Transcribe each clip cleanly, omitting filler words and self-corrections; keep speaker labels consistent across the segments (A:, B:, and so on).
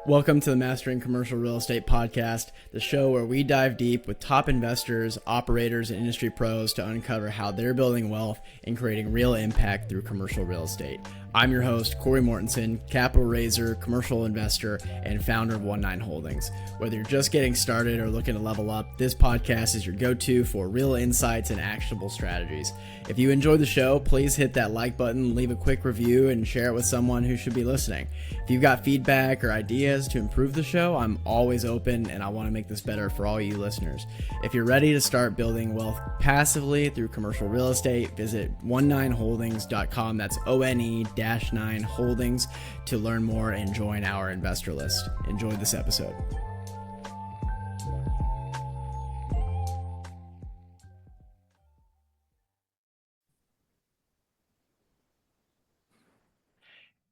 A: Welcome to the Mastering Commercial Real Estate Podcast, the show where we dive deep with top investors, operators, and industry pros to uncover how they're building wealth and creating real impact through commercial real estate. I'm your host, Cory Mortensen, capital raiser, commercial investor, and founder of 19 Holdings. Whether you're just getting started or looking to level up, this podcast is your go-to for real insights and actionable strategies. If you enjoyed the show, please hit that like button, leave a quick review, and share it with someone who should be listening. If you've got feedback or ideas to improve the show, I'm always open and I want to make this better for all you listeners. If you're ready to start building wealth passively through commercial real estate, visit 19holdings.com. That's ONE-9 Holdings to learn more and join our investor list. Enjoy this episode.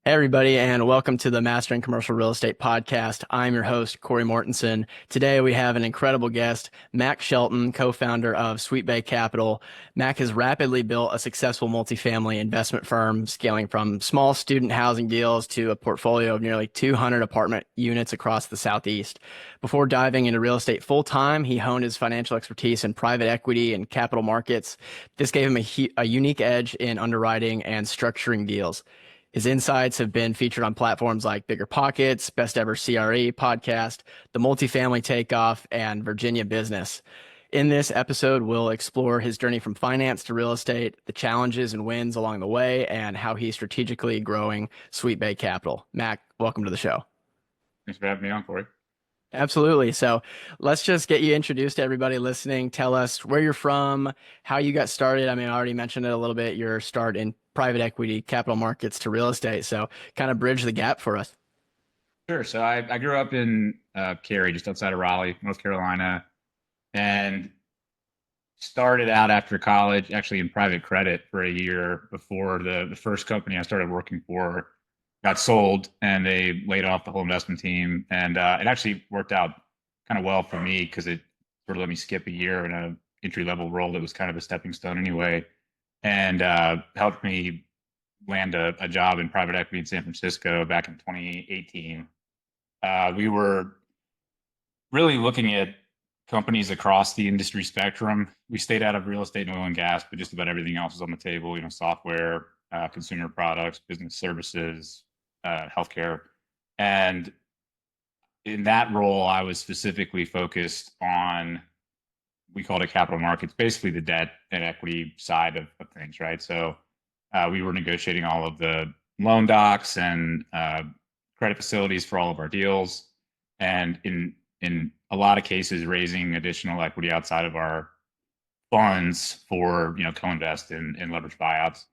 A: Hey everybody, and welcome to the Mastering Commercial Real Estate Podcast. I'm your host, Cory Mortensen. Today we have an incredible guest, Mac Shelton, co-founder of Sweet Bay Capital. Mac has rapidly built a successful multifamily investment firm, scaling from small student housing deals to a portfolio of nearly 200 apartment units across the Southeast. Before diving into real estate full-time, he honed his financial expertise in private equity and capital markets. This gave him a unique edge in underwriting and structuring deals. His insights have been featured on platforms like Bigger Pockets, Best Ever CRE podcast, The Multifamily Takeoff, and Virginia Business. In this episode, we'll explore his journey from finance to real estate, the challenges and wins along the way, and how he's strategically growing Sweet Bay Capital. Mac, welcome to the show.
B: Thanks for having me on, Cory.
A: Absolutely. So let's just get you introduced to everybody listening. Tell us where you're from, how you got started. I mean, I already mentioned it a little bit, your start in private equity, capital markets to real estate. So kind of bridge the gap for us.
B: Sure. So I grew up in Cary, just outside of Raleigh, North Carolina, and started out after college actually in private credit for a year before the first company I started working for got sold and they laid off the whole investment team. And it actually worked out kind of well for me because it sort of let me skip a year in a entry level role that was kind of a stepping stone anyway, and helped me land a job in private equity in San Francisco back in 2018. We were really looking at companies across the industry spectrum. We stayed out of real estate and oil and gas, but just about everything else was on the table, software, consumer products, business services, healthcare. And in that role, I was specifically focused on, we called it capital markets, basically the debt and equity side of things, right? So we were negotiating all of the loan docs and credit facilities for all of our deals, and in a lot of cases, raising additional equity outside of our funds for co-invest in leverage buyouts.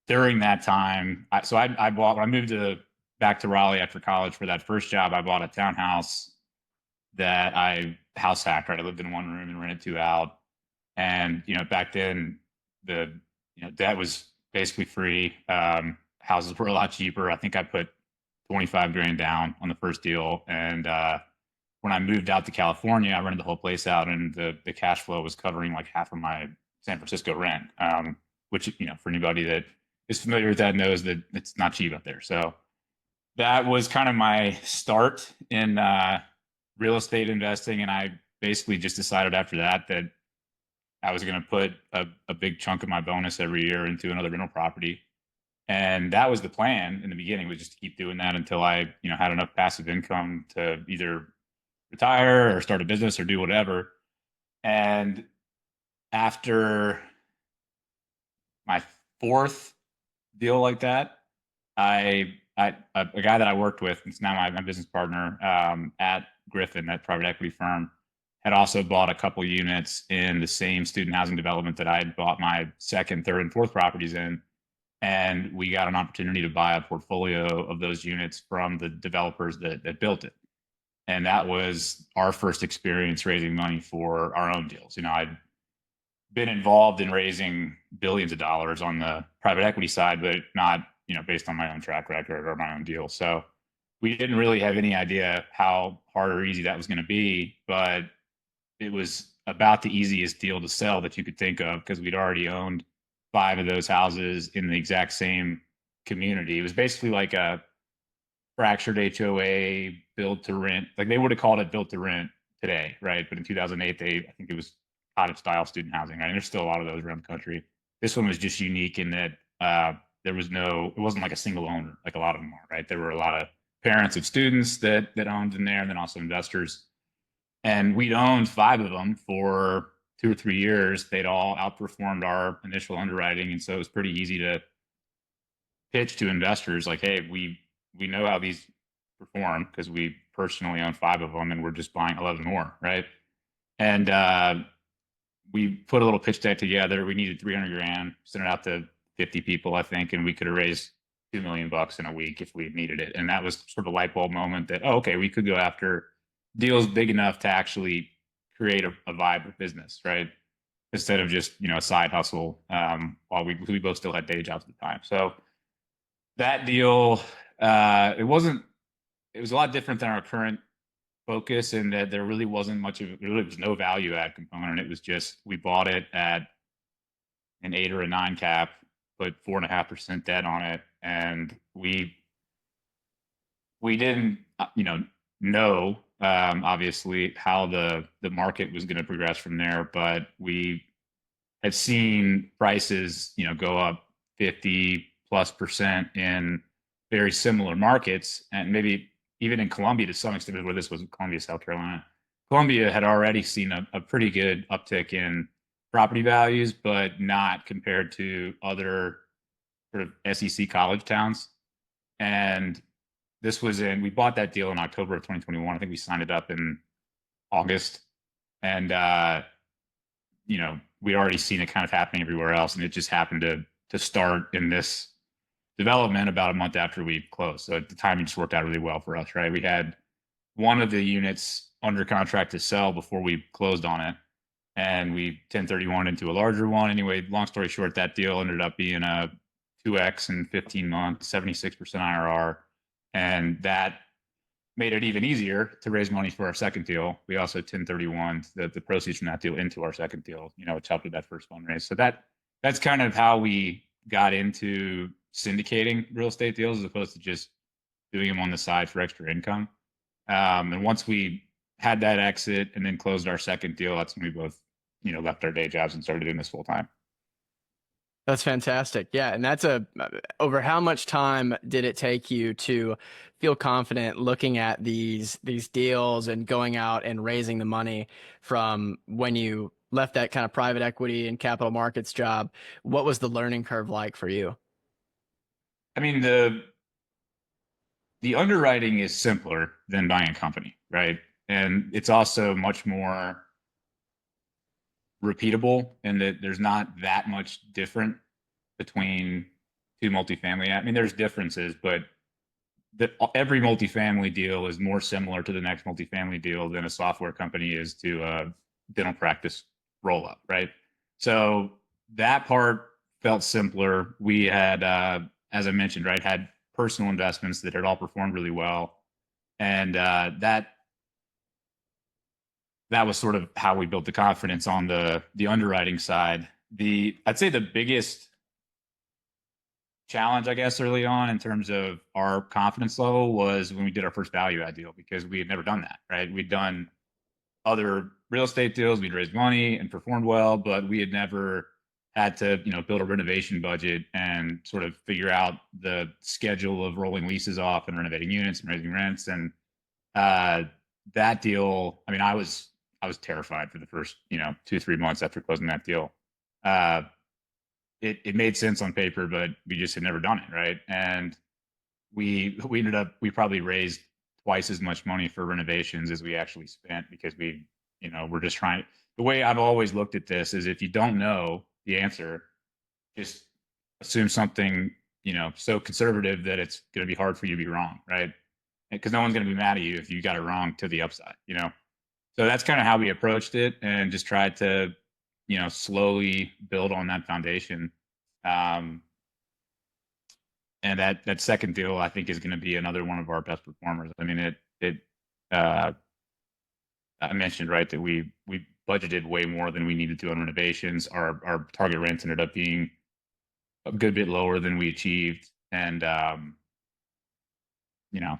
B: During that time, when I moved back to Raleigh after college for that first job, I bought a townhouse that I house hacked. Right, I lived in one room and rented two out, and back then the debt was basically free. Houses were a lot cheaper. I think I put 25 grand down on the first deal, and when I moved out to California, I rented the whole place out, and the cash flow was covering like half of my San Francisco rent, which for anybody that is familiar with that knows that it's not cheap out there. So that was kind of my start in real estate investing, and I basically just decided after that I was going to put a big chunk of my bonus every year into another rental property. And that was the plan in the beginning, was just to keep doing that until I, had enough passive income to either retire or start a business or do whatever. And after my fourth deal like that, a guy that I worked with, it's now my business partner at Griffin, that private equity firm, had also bought a couple units in the same student housing development that I had bought my second, third, and fourth properties in. And we got an opportunity to buy a portfolio of those units from the developers that built it. And that was our first experience raising money for our own deals. I'd been involved in raising billions of dollars on the private equity side, but not, based on my own track record or my own deal. So we didn't really have any idea how hard or easy that was going to be, but it was about the easiest deal to sell that you could think of, because we'd already owned 5 of those houses in the exact same community. It was basically like fractured HOA, build to rent. Like they would have called it built to rent today, right? But in 2008, I think it was cottage style student housing. Right? And there's still a lot of those around the country. This one was just unique in that it wasn't like a single owner like a lot of them are, right? There were a lot of parents of students that owned in there, and then also investors. And we'd owned 5 of them for 2 or 3 years. They'd all outperformed our initial underwriting, and so it was pretty easy to pitch to investors like, hey, we know how these perform because we personally own 5 of them and we're just buying 11 more, right? And we put a little pitch deck together. We needed 300 grand, sent it out to 50 people, I think, and we could have raised $2 million in a week if we needed it. And that was sort of a light bulb moment that, oh, okay, we could go after deals big enough to actually create a viable business, right? Instead of just a side hustle, while we both still had day jobs at the time. So that deal, it was a lot different than our current focus in that there really wasn't there really was no value add component. It was just, we bought it at an 8 or a 9 cap, put 4.5% debt on it. And we didn't, know, obviously how the market was going to progress from there, but we had seen prices, go up 50+% in very similar markets, and maybe even in Columbia to some extent, where this was Columbia, South Carolina. Columbia had already seen a pretty good uptick in property values, but not compared to other sort of SEC college towns. And we bought that deal in October of 2021. I think we signed it up in August. And, we'd already seen it kind of happening everywhere else. And it just happened to start in this development about a month after we closed. So at the time, it just worked out really well for us, right? We had one of the units under contract to sell before we closed on it. And we 1031 into a larger one. Anyway, long story short, that deal ended up being a 2x in 15 months, 76% IRR. And that made it even easier to raise money for our second deal. We also 1031 the proceeds from that deal into our second deal, which helped with that first fundraise. So that's kind of how we got into syndicating real estate deals as opposed to just doing them on the side for extra income. And once we had that exit and then closed our second deal, that's when we both, left our day jobs and started doing this full time.
A: That's fantastic. Yeah. And over how much time did it take you to feel confident looking at these deals and going out and raising the money from when you left that kind of private equity and capital markets job? What was the learning curve like for you?
B: I mean, the underwriting is simpler than buying a company, right? And it's also much more repeatable in that there's not that much different between two multifamily. I mean, there's differences, but every multifamily deal is more similar to the next multifamily deal than a software company is to a dental practice roll up, right? So that part felt simpler. We had, as I mentioned, right, had personal investments that had all performed really well, and that was sort of how we built the confidence on the underwriting side. I'd say the biggest challenge, I guess, early on in terms of our confidence level was when we did our first value add deal, because we had never done that, right? We'd done other real estate deals, we'd raised money and performed well, but we had never had to, build a renovation budget and sort of figure out the schedule of rolling leases off and renovating units and raising rents. And that deal, I mean, I was terrified for the first, 2-3 months after closing that deal. It made sense on paper, but we just had never done it, right? And we probably raised twice as much money for renovations as we actually spent, because we're just trying. The way I've always looked at this is, if you don't know the answer, just assume something, so conservative that it's going to be hard for you to be wrong, right? Because no one's going to be mad at you if you got it wrong to the upside, So that's kind of how we approached it, and just tried to, slowly build on that foundation. And that second deal, I think, is going to be another one of our best performers. I mean, I mentioned, right, that we budgeted way more than we needed to on renovations. Our target rents ended up being a good bit lower than we achieved. And,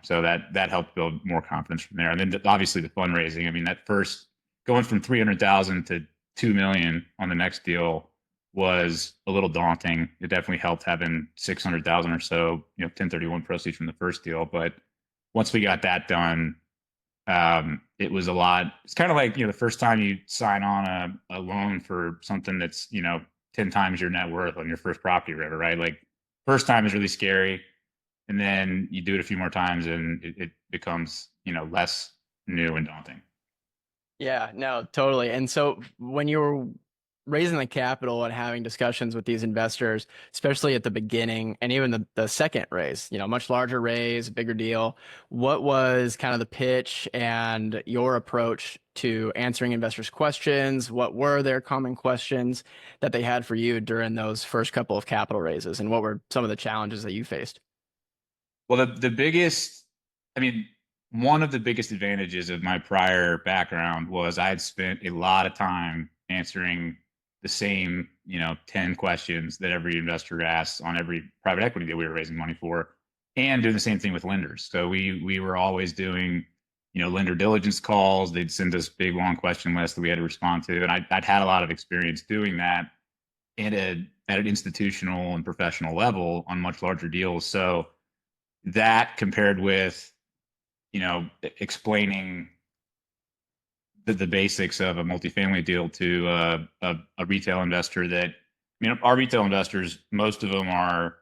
B: so that helped build more confidence from there. And then obviously the fundraising. I mean, that first going from 300,000 to 2 million on the next deal was a little daunting. It definitely helped having 600,000 or so, 1031 proceeds from the first deal. But once we got that done, it was a lot. It's kind of like, the first time you sign on a loan for something that's, 10 times your net worth on your first property or whatever, right? Like first time is really scary. And then you do it a few more times and it becomes, less new and daunting.
A: Yeah, no, totally. And so when you were raising the capital and having discussions with these investors, especially at the beginning and even the second raise, much larger raise, bigger deal, what was kind of the pitch and your approach to answering investors' questions? What were their common questions that they had for you during those first couple of capital raises? And what were some of the challenges that you faced?
B: Well, the biggest, I mean, one of the biggest advantages of my prior background was I had spent a lot of time answering the same, 10 questions that every investor asks on every private equity that we were raising money for, and doing the same thing with lenders. So we were always doing, lender diligence calls. They'd send us big long question lists that we had to respond to. And I'd had a lot of experience doing that at an institutional and professional level on much larger deals. So that compared with, explaining the basics of a multifamily deal to a retail investor that, our retail investors, most of them are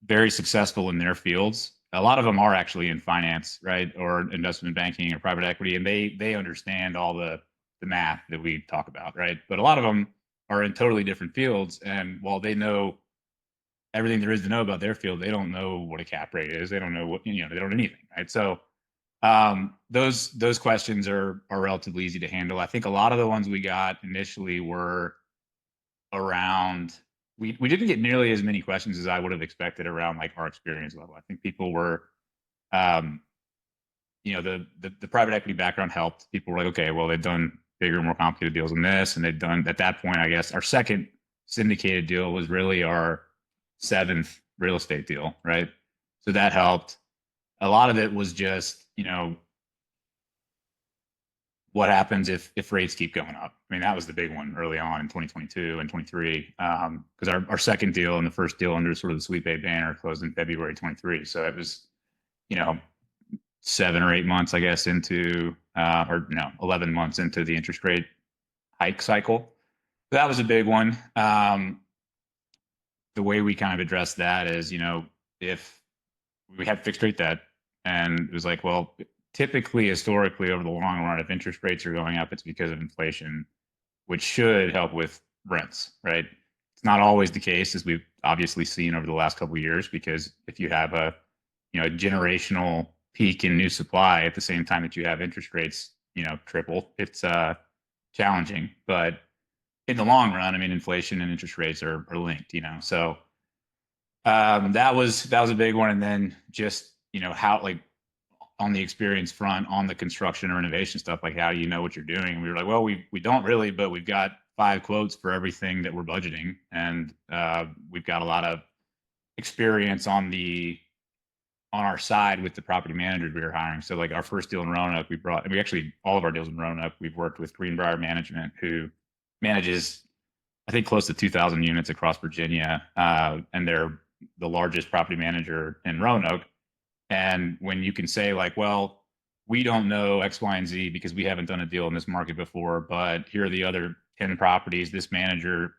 B: very successful in their fields. A lot of them are actually in finance, right, or investment banking or private equity, and they understand all the math that we talk about, right? But a lot of them are in totally different fields, and while they know everything there is to know about their field, they don't know what a cap rate is. They don't know what, they don't know anything, right? So those questions are relatively easy to handle. I think a lot of the ones we got initially were around. We didn't get nearly as many questions as I would have expected around like our experience level. I think people were, um, the private equity background helped. People were like, okay, well they've done bigger, more complicated deals than this, and they've done at that point. I guess our second syndicated deal was really our seventh real estate deal, right? So that helped. A lot of it was just, what happens if rates keep going up? I mean, that was the big one early on in 2022 and 23, because our second deal and the first deal under sort of the Sweet Bay banner closed in February 23. So it was, 7 or 8 months, I guess, into, or no, 11 months into the interest rate hike cycle. That was a big one. The way we kind of addressed that is, if we had fixed rate debt, and it was like, well, typically, historically, over the long run, if interest rates are going up, it's because of inflation, which should help with rents, right? It's not always the case, as we've obviously seen over the last couple of years, because if you have a, a generational peak in new supply at the same time that you have interest rates, triple, it's challenging. But in the long run, I mean, inflation and interest rates are linked, so that was a big one. And then just, how, like, on the experience front, on the construction or renovation stuff, like how do you know what you're doing? And we were like, well, we don't really, but we've got 5 quotes for everything that we're budgeting, and we've got a lot of experience on our side with the property managers we were hiring. So like our first deal in Roanoke, and we actually, all of our deals in Roanoke, we've worked with Greenbrier Management, who manages, I think, close to 2,000 units across Virginia, and they're the largest property manager in Roanoke. And when you can say like, well, we don't know X, Y, and Z because we haven't done a deal in this market before, but here are the other 10 properties this manager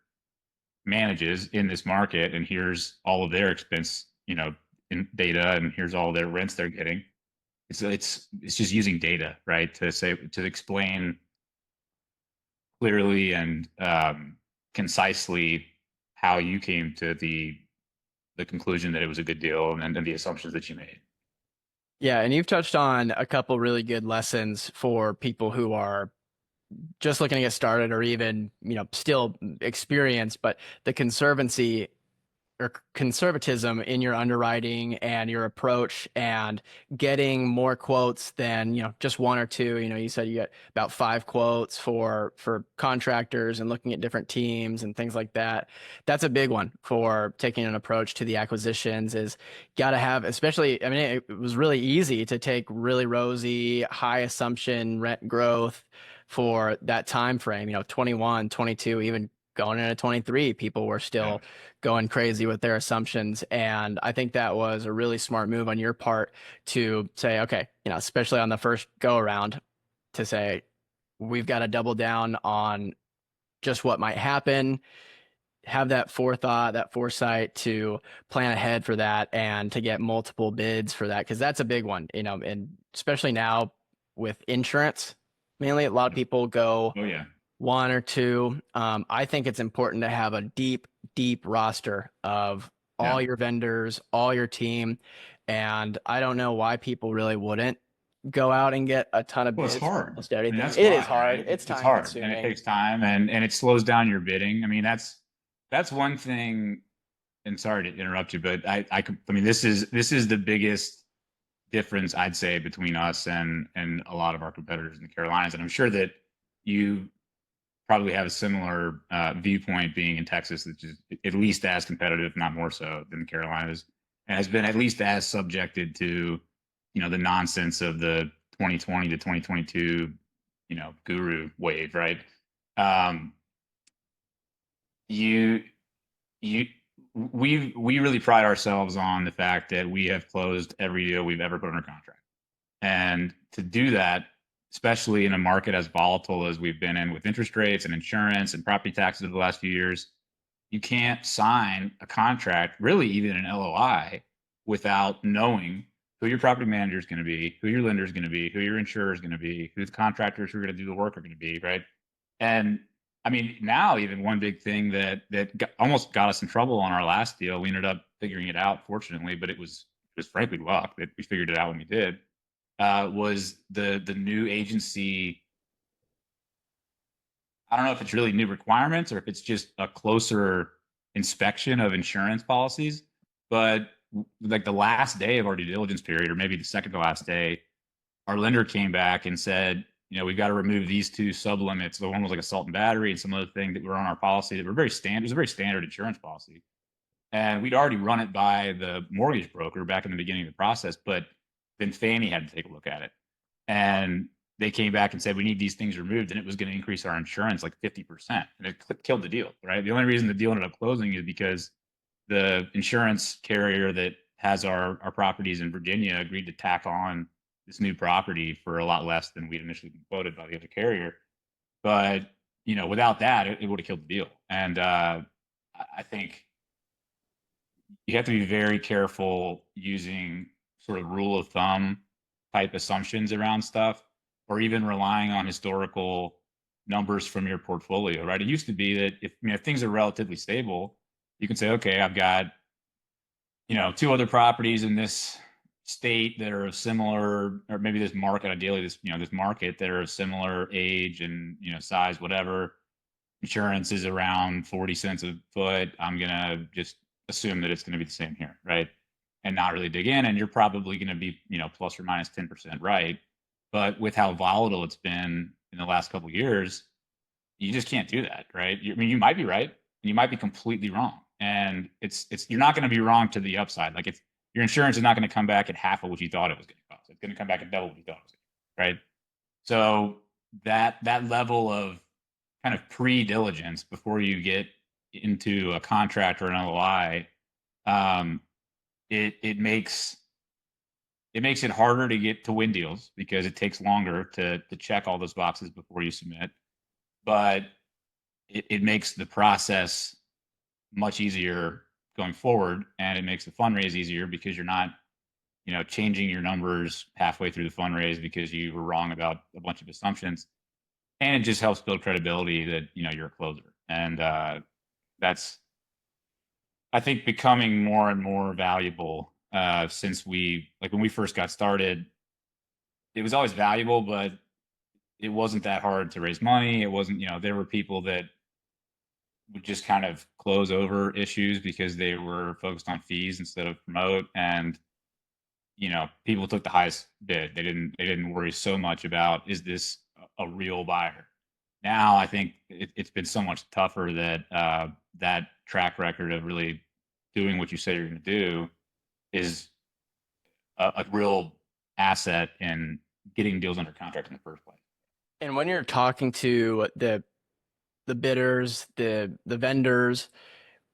B: manages in this market, and here's all of their expense, in data, and here's all their rents they're getting. It's just using data, right, to explain clearly and concisely how you came to the conclusion that it was a good deal, and the assumptions that you made.
A: Yeah, and you've touched on a couple really good lessons for people who are just looking to get started or even, still experienced, but the conservancy or conservatism in your underwriting and your approach and getting more quotes than, just one or two. You said you get about five quotes for contractors and looking at different teams and things like that. That's a big one for taking an approach to the acquisitions is got to have, especially, I mean, it was really easy to take really rosy, high assumption rent growth for that time frame, 21, 22, even going into 23, people were
B: Yeah.
A: still going crazy with their assumptions. And I think that was a really smart move on your part to say, okay, especially on the first go around, to say, we've got to double down on just what might happen, have that forethought, that foresight to plan ahead for that and to get multiple bids for that. Cause that's a big one, and especially now with insurance, mainly a lot of people go
B: Oh yeah.
A: one or two. I think it's important to have a deep, deep roster of
B: Yeah.
A: all your vendors, all your team. And I don't know why people really wouldn't go out and get a ton of
B: Well, it's
A: bids for
B: hard.
A: almost
B: I mean,
A: everything.
B: that's
A: It is
B: why,
A: hard.
B: right?
A: It's
B: It's
A: time
B: hard and it
A: consuming.
B: takes time and it slows down your bidding. I mean, that's one thing. And sorry to interrupt you, but I mean, this is the biggest difference I'd say between us and a lot of our competitors in the Carolinas. And I'm sure that you probably have a similar viewpoint being in Texas, which is at least as competitive, if not more so, than the Carolinas, and has been at least as subjected to, the nonsense of the 2020 to 2022, guru wave, right? Um, you, you, we really pride ourselves on the fact that we have closed every deal we've ever put under contract. And to do that, especially in a market as volatile as we've been in with interest rates and insurance and property taxes over the last few years, you can't sign a contract, really even an LOI, without knowing who your property manager is going to be, who your lender is going to be, who your insurer is going to be, who the contractors who are going to do the work are going to be, right? And I mean, now even one big thing that almost got us in trouble on our last deal, we ended up figuring it out, fortunately, but it was just frankly luck that we figured it out when we did was the new agency. I don't know if it's really new requirements or if it's just a closer inspection of insurance policies, but like the last day of our due diligence period, or maybe the second to last day, our lender came back and said, we've got to remove these two sublimits. The one was like assault and battery, and some other thing that were on our policy that were very standard. It was a very standard insurance policy, and we'd already run it by the mortgage broker back in the beginning of the process, but then Fannie had to take a look at it. And they came back and said, we need these things removed. And it was going to increase our insurance like 50%. And it killed the deal, right? The only reason the deal ended up closing is because the insurance carrier that has our properties in Virginia agreed to tack on this new property for a lot less than we'd initially been quoted by the other carrier. But, without that, it would have killed the deal. And I think you have to be very careful using sort of rule of thumb type assumptions around stuff, or even relying on historical numbers from your portfolio, right? It used to be that if things are relatively stable, you can say, okay, I've got, two other properties in this state that are of similar, or maybe this market, ideally this market that are of similar age and, size, whatever. Insurance is around 40 cents a foot. I'm going to just assume that it's going to be the same here, right? And not really dig in. And you're probably going to be, plus or minus 10% right. But with how volatile it's been in the last couple of years, you just can't do that, right? I mean, you might be right, and you might be completely wrong. And it's you're not going to be wrong to the upside. Like it's your insurance is not going to come back at half of what you thought it was going to cost. It's going to come back at double what you thought it was going to, right? So that level of kind of pre-diligence before you get into a contract or an LOI, it makes it harder to get to win deals because it takes longer to check all those boxes before you submit. But it makes the process much easier going forward, and it makes the fundraise easier because you're not changing your numbers halfway through the fundraise because you were wrong about a bunch of assumptions, and it just helps build credibility that you're a closer. And that's, I think, becoming more and more valuable since when we first got started. It was always valuable, but it wasn't that hard to raise money. It wasn't, there were people that would just kind of close over issues because they were focused on fees instead of promote. And, people took the highest bid. They didn't worry so much about, is this a real buyer? Now I think it's been so much tougher that that track record of really doing what you say you're going to do is a real asset in getting deals under contract in the first place.
A: And when you're talking to the bidders, the vendors,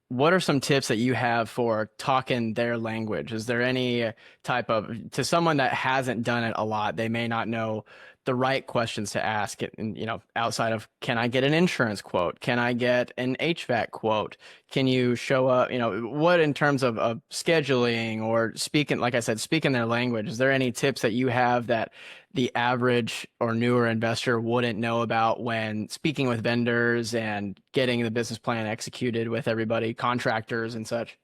A: what are some tips that you have for talking their language? Is there any type of, to someone that hasn't done it a lot, they may not know the right questions to ask it, and outside of, can I get an insurance quote? Can I get an HVAC quote? Can you show up, what in terms of scheduling or speaking, like I said, speaking their language, is there any tips that you have that the average or newer investor wouldn't know about when speaking with vendors and getting the business plan executed with everybody, contractors and such?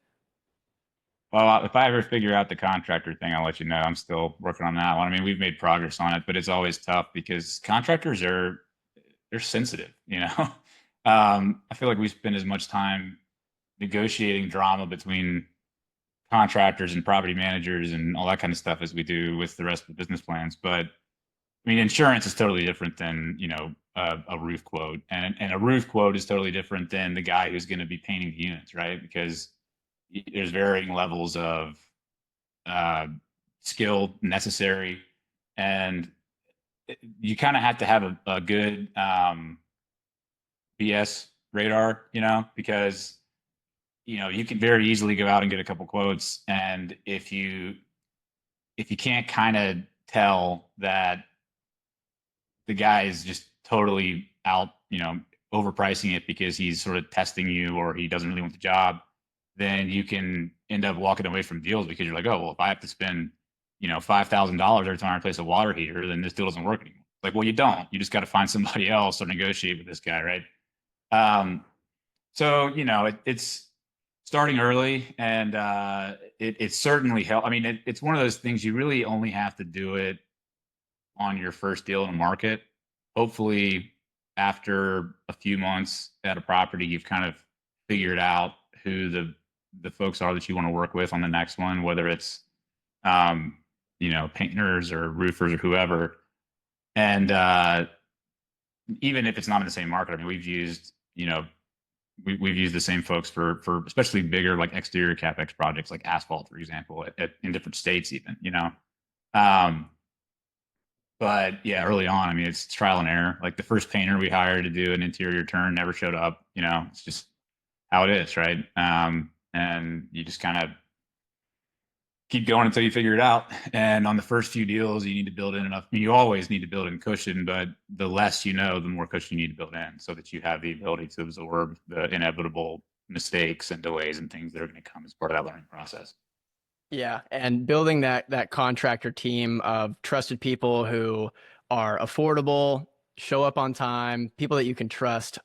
B: Well, if I ever figure out the contractor thing, I'll let you know. I'm still working on that one. I mean, we've made progress on it, but it's always tough because contractors they're sensitive, you know. I feel like we spend as much time negotiating drama between contractors and property managers and all that kind of stuff as we do with the rest of the business plans. But I mean, insurance is totally different than, a roof quote, and a roof quote is totally different than the guy who's going to be painting the units, right? Because there's varying levels of uh, skill necessary, and you kind of have to have a good BS radar, because you can very easily go out and get a couple quotes, and if you can't kind of tell that the guy is just totally out, overpricing it because he's sort of testing you or he doesn't really want the job, then you can end up walking away from deals because you're like, oh, well, if I have to spend, $5,000 every time I replace a water heater, then this deal doesn't work anymore. Like, well, you don't. You just got to find somebody else or negotiate with this guy, right? Um, so it's starting early, and it certainly helps. I mean, it's one of those things you really only have to do it on your first deal in the market. Hopefully, after a few months at a property, you've kind of figured out who the folks are that you want to work with on the next one, whether it's painters or roofers or whoever. And even if it's not in the same market, I mean, we've used the same folks for especially bigger like exterior capex projects like asphalt, for example, in different states, even. Um, but yeah, early on, I mean, it's trial and error. Like the first painter we hired to do an interior turn never showed up. It's just how it is, right? And you just kind of keep going until you figure it out. And on the first few deals, you need to build in enough. I mean, you always need to build in cushion, but the less you know, the more cushion you need to build in so that you have the ability to absorb the inevitable mistakes and delays and things that are going to come as part of that learning process.
A: Yeah, and building that contractor team of trusted people who are affordable, show up on time, people that you can trust.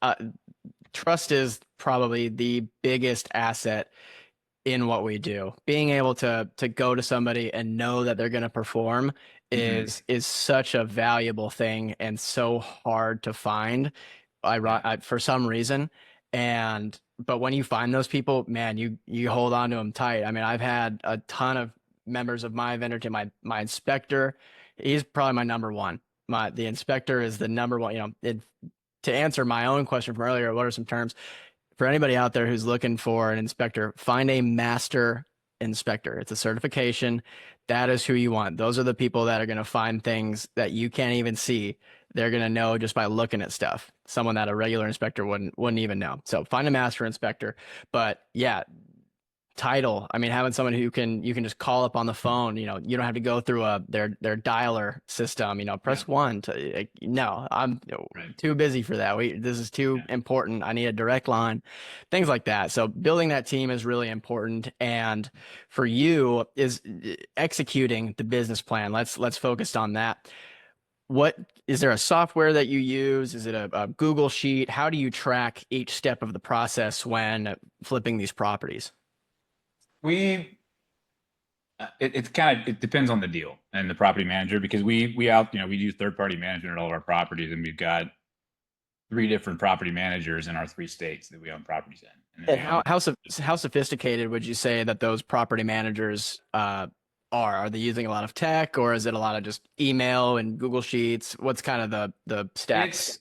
A: Trust is probably the biggest asset in what we do. Being able to go to somebody and know that they're going to perform
B: Mm-hmm.
A: is such a valuable thing and so hard to find.
B: Yeah.
A: For some reason. And but when you find those people, man, you hold on to them tight. I mean, I've had a ton of members of my vendor team. My inspector, he's probably my number one. The inspector is the number one. To answer my own question from earlier, what are some terms for anybody out there who's looking for an inspector? Find a master inspector. It's a certification. That is who you want. Those are the people that are going to find things that you can't even see. They're going to know just by looking at stuff. Someone that a regular inspector wouldn't even know. So find a master inspector. But yeah, title. I mean, having someone who you can just call up on the phone. You don't have to go through their dialer system.
B: Yeah.
A: Press one to no. I'm
B: Right.
A: too busy for that. This is too
B: Yeah.
A: important. I need a direct line, things like that. So building that team is really important. And for you is executing the business plan. Let's focus on that. What is there a software that you use? Is it a Google sheet? How do you track each step of the process when flipping these properties?
B: We it's kind of, it depends on the deal and the property manager because we do third party management at all of our properties, and three different property managers in our three states that we own properties in. And then
A: And
B: we own
A: how sophisticated would you say that those property managers are? Are they using a lot of tech, or is it a lot of just email and Google Sheets? What's kind of the stack?
B: it's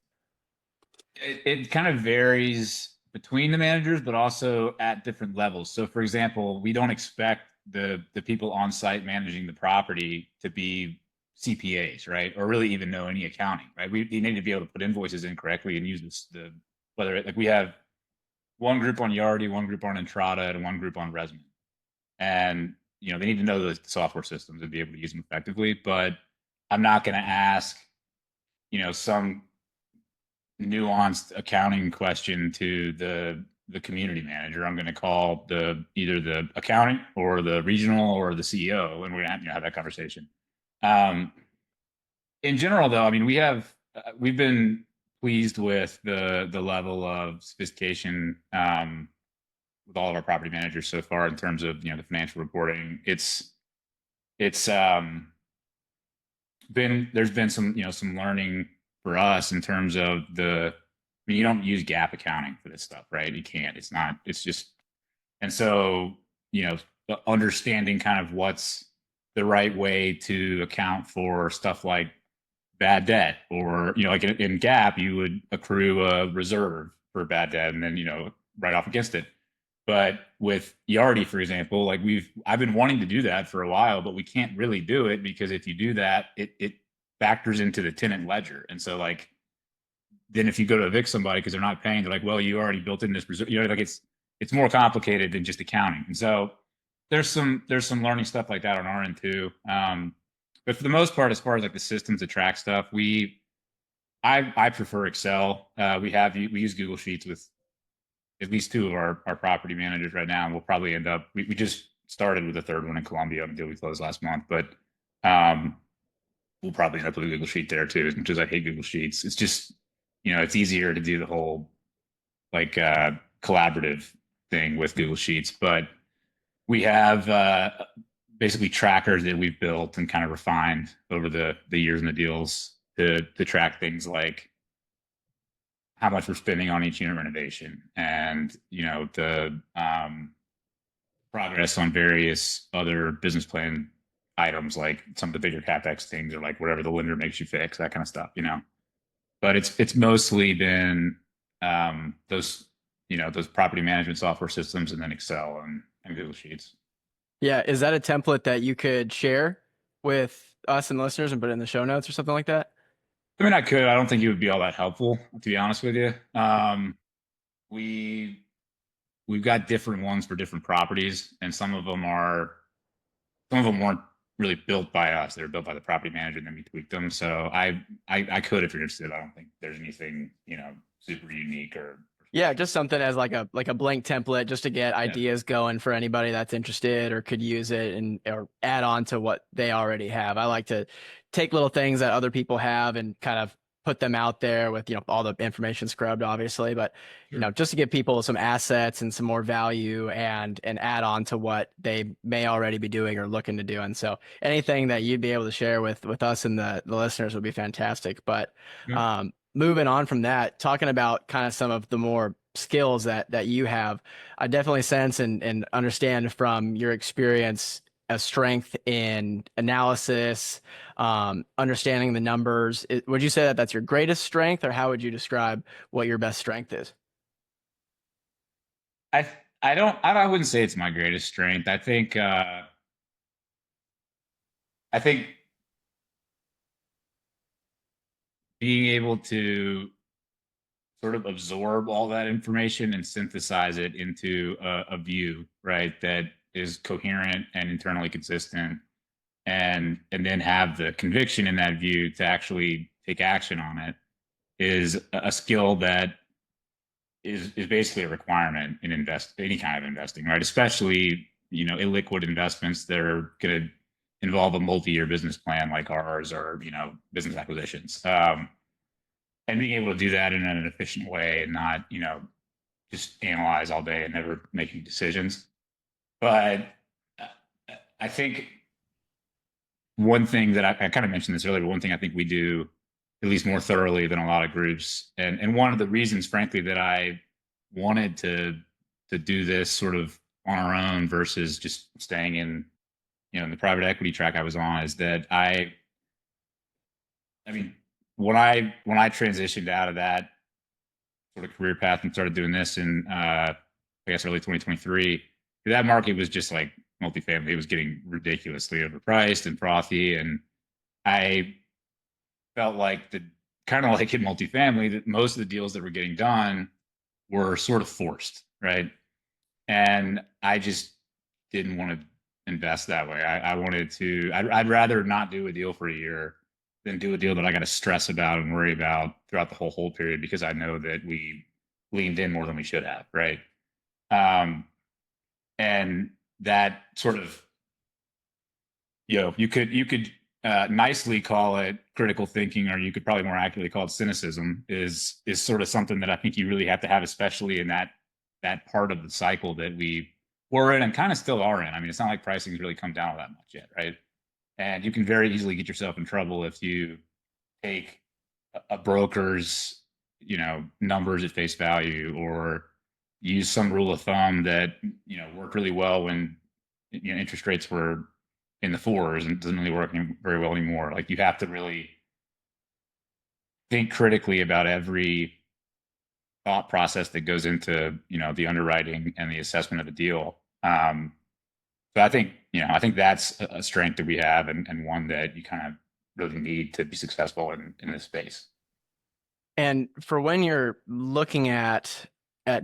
B: it kind of varies between the managers, but also at different levels. So, for example, we don't expect the people on site managing the property to be CPAs, right, or really even know any accounting, right? We need to be able to put invoices in correctly and use the whether like we have one group on Yardi, one group on Entrata, and one group on Resman, and they need to know the software systems and be able to use them effectively. But I'm not going to ask some nuanced accounting question to the community manager. I'm going to call either the accounting or the regional or the CEO, and we're going to have that conversation. Um, in general, though, I mean, we've been pleased with the level of sophistication with all of our property managers so far in terms of the financial reporting. It's there's been some learning for us in terms of you don't use GAAP accounting for this stuff, right? You can't. It's not. It's just. And so understanding kind of what's the right way to account for stuff like bad debt, or like in GAAP you would accrue a reserve for bad debt and then write off against it. But with Yardi, for example, like I've been wanting to do that for a while, but we can't really do it because if you do that, it factors into the tenant ledger. And so like then if you go to evict somebody because they're not paying, they're like, well, you already built in this reserve. Like it's more complicated than just accounting. And so there's some learning stuff like that on our end too. But for the most part, as far as like the systems that track stuff, I prefer Excel. We use Google Sheets with at least two of our property managers right now, and we'll probably end up. We just started with a third one in Columbia until we closed last month, but we'll probably end up with a Google Sheet there too. As much as I hate Google Sheets, it's just it's easier to do the whole like collaborative thing with Google Sheets. But we have basically trackers that we've built and kind of refined over the years and the deals to track things like how much we're spending on each unit renovation and the progress on various other business plan items, like some of the bigger capex things, or like whatever the lender makes you fix, that kind of stuff. But it's mostly been those property management software systems, and then Excel and Google Sheets.
A: Yeah, is that a template that you could share with us and the listeners and put it in the show notes or something like that?
B: I mean, I could. I don't think it would be all that helpful, to be honest with you. We we've got different ones for different properties, and some of them weren't really built by us. They were built by the property manager, and then we tweaked them. So I could, if you're interested. I don't think there's anything super unique or
A: Yeah, just something as like a blank template just to get
B: yeah,
A: ideas going for anybody that's interested or could use it and or add on to what they already have. I like to take little things that other people have and kind of put them out there with, all the information scrubbed obviously, but
B: sure.
A: just to give people some assets and some more value and add on to what they may already be doing or looking to do. And so anything that you'd be able to share with us and the listeners would be fantastic. But
B: Yeah.
A: moving on from that, talking about kind of some of the more skills that you have, I definitely sense and understand from your experience a strength in analysis, understanding the numbers. Would you say that that's your greatest strength, or how would you describe what your best strength is?
B: I I don't I wouldn't say it's my greatest strength. I think being able to sort of absorb all that information and synthesize it into a view, right, that is coherent and internally consistent, and then have the conviction in that view to actually take action on it is a skill that is basically a requirement in any kind of investing, right? Especially illiquid investments that are going to involve a multi-year business plan like ours, or business acquisitions. And being able to do that in an efficient way and not just analyze all day and never making decisions. But I think one thing that I kind of mentioned this earlier, but one thing I think we do at least more thoroughly than a lot of groups. And one of the reasons, frankly, that I wanted to do this sort of on our own versus just staying in, in the private equity track I was on, is that I mean, when I transitioned out of that sort of career path and started doing this in I guess early 2023, that market was just like multifamily. It was getting ridiculously overpriced and frothy, and I felt like the kind of like in multifamily that most of the deals that were getting done were sort of forced, right? And I just didn't want to invest that way. I wanted to. I'd rather not do a deal for a year than do a deal that I got to stress about and worry about throughout the whole hold period, because I know that we leaned in more than we should have, right? Um, and that sort of, you could nicely call it critical thinking, or you could probably more accurately call it cynicism. Is sort of something that I think you really have to have, especially in that part of the cycle that we were in and kind of still are in. I mean, it's not like pricing's really come down all that much yet, right? And you can very easily get yourself in trouble if you take a broker's, numbers at face value, or use some rule of thumb that worked really well when interest rates were in the fours and doesn't really work very well anymore. Like, you have to really think critically about every thought process that goes into the underwriting and the assessment of the deal. So I think that's a strength that we have, and one that you kind of really need to be successful in this space.
A: And for when you're looking at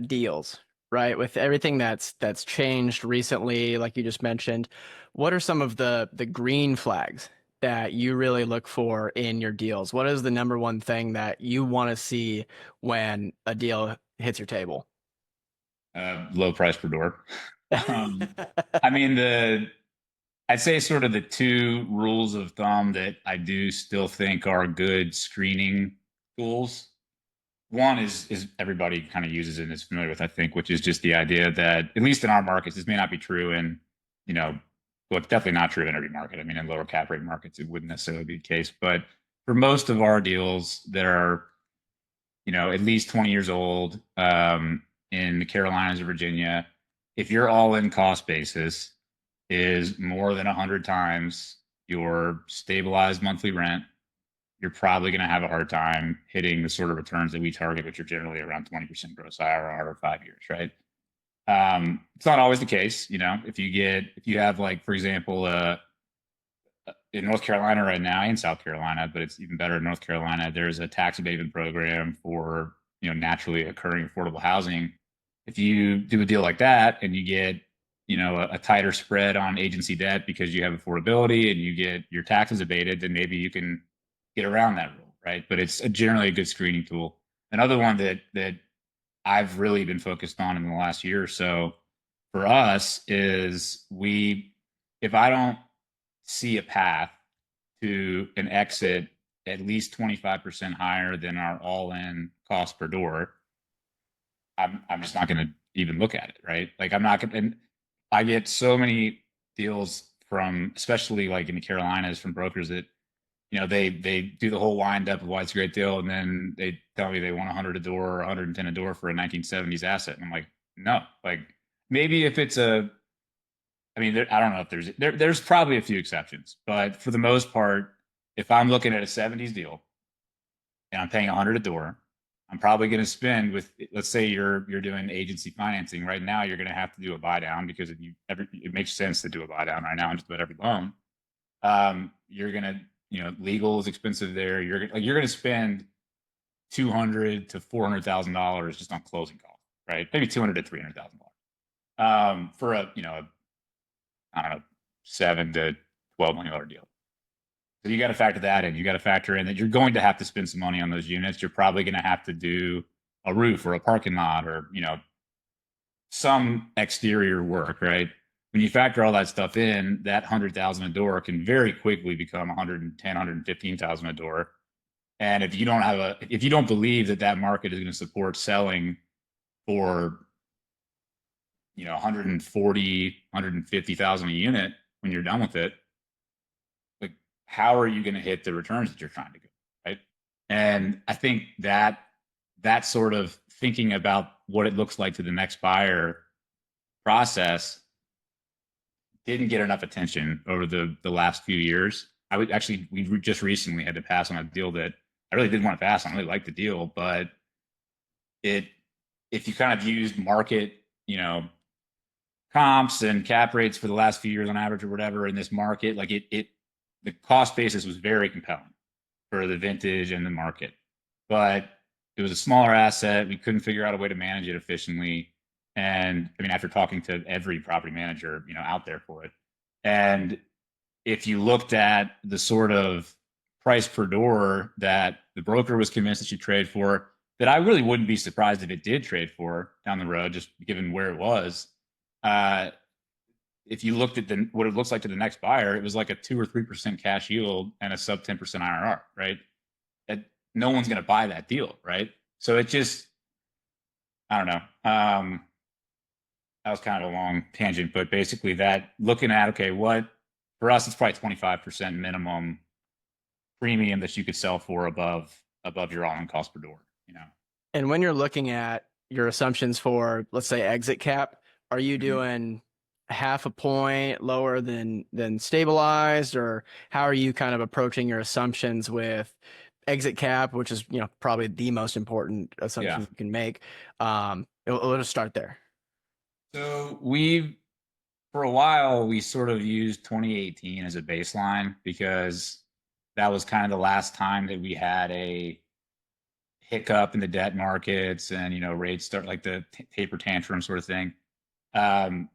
A: deals, right, with everything that's changed recently, like you just mentioned, what are some of the green flags that you really look for in your deals? What is the number one thing that you want to see when a deal hits your table?
B: Low price per door. um, I mean, I'd say sort of the two rules of thumb that I do still think are good screening tools. One is everybody kind of uses it and is familiar with, I think, which is just the idea that, at least in our markets, this may not be true in, well, it's definitely not true in every market. I mean, in lower cap rate markets, it wouldn't necessarily be the case. But for most of our deals that are, at least 20 years old, in the Carolinas or Virginia, if your all-in cost basis is more than 100 times your stabilized monthly rent, you're probably going to have a hard time hitting the sort of returns that we target, which are generally around 20% gross IRR over 5 years, right? It's not always the case. If you have, like, for example, in North Carolina right now, and South Carolina, but it's even better in North Carolina, there's a tax abatement program for, naturally occurring affordable housing. If you do a deal like that and you get, a tighter spread on agency debt because you have affordability and you get your taxes abated, then maybe you can get around that rule, right? But it's generally a good screening tool. Another one that I've really been focused on in the last year or so for us is, if I don't see a path to an exit at least 25% higher than our all-in cost per door, I'm just not going to even look at it, right? Like, I'm not going to. And I get so many deals from, especially like in the Carolinas, from brokers that, they do the whole wind up of why it's a great deal, and then they tell me they want 100 a door or 110 a door for a 1970s asset, and I'm like, no. Like, maybe if it's I mean, I don't know if there's probably a few exceptions, but for the most part, if I'm looking at a 70s deal and I'm paying 100 a door, I'm probably going to spend with, let's say you're doing agency financing right now, you're going to have to do a buy down, because it makes sense to do a buy down right now on just about every loan. You're going to, legal is expensive there. You're going to spend $200 to $400,000 just on closing costs, right? Maybe $200 to $300,000 for I don't know, $7 to $12 million deal. So you got to factor that in. You got to factor in that you're going to have to spend some money on those units. You're probably going to have to do a roof or a parking lot, or, some exterior work, right? When you factor all that stuff in, that 100,000 a door can very quickly become 110, 115,000 a door. And if you don't believe that market is going to support selling for, 140, 150,000 a unit when you're done with it, like, how are you going to hit the returns that you're trying to get, right? And I think that sort of thinking about what it looks like to the next buyer process didn't get enough attention over the last few years. I would actually we just recently had to pass on a deal that I really didn't want to pass on. I really liked the deal, but it if you kind of used market, comps and cap rates for the last few years on average or whatever in this market, like the cost basis was very compelling for the vintage and the market. But it was a smaller asset. We couldn't figure out a way to manage it efficiently. And I mean, after talking to every property manager, out there for it. And if you looked at the sort of price per door that the broker was convinced it should trade for, that I really wouldn't be surprised if it did trade for down the road, just given where it was. Uh, if you looked at what it looks like to the next buyer, it was like a 2 or 3% cash yield and a sub 10% IRR, right? That no one's going to buy that deal, right? So it just, I don't know. That was kind of a long tangent, but basically that looking at, okay, what for us, it's probably 25% minimum premium that you could sell for above your all-in cost per door.
A: And when you're looking at your assumptions for, let's say, exit cap, are you
B: Mhm.
A: doing half a point lower than stabilized, or how are you kind of approaching your assumptions with exit cap, which is, probably the most important
B: Yeah.
A: assumption you can make? We'll just start there.
B: So for a while, we sort of used 2018 as a baseline because that was kind of the last time that we had a hiccup in the debt markets and, rates start like the taper tantrum sort of thing. Um,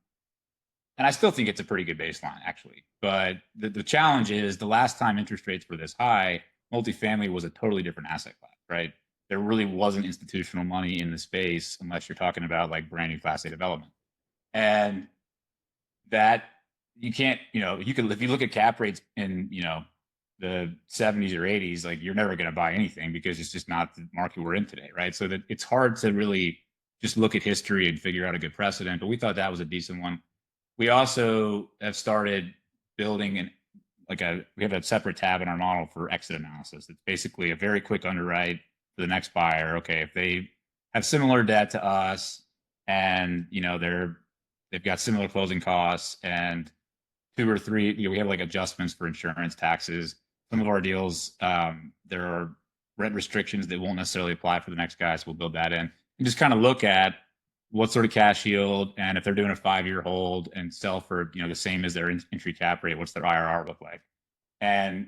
B: and I still think it's a pretty good baseline, actually. But the challenge is the last time interest rates were this high, multifamily was a totally different asset class, right? There really wasn't institutional money in the space unless you're talking about like brand new Class A development. And that you can't, you can if you look at cap rates in, the 70s or 80s, like you're never going to buy anything because it's just not the market we're in today, right? So that it's hard to really just look at history and figure out a good precedent. But we thought that was a decent one. We also have started building we have a separate tab in our model for exit analysis. It's basically a very quick underwrite for the next buyer. Okay, if they have similar debt to us and they've got similar closing costs and two or three, we have like adjustments for insurance, taxes. Some of our deals, there are rent restrictions that won't necessarily apply for the next guy, so we'll build that in and just kind of look at what sort of cash yield, and if they're doing a 5-year hold and sell for the same as their entry cap rate, what's their IRR look like? And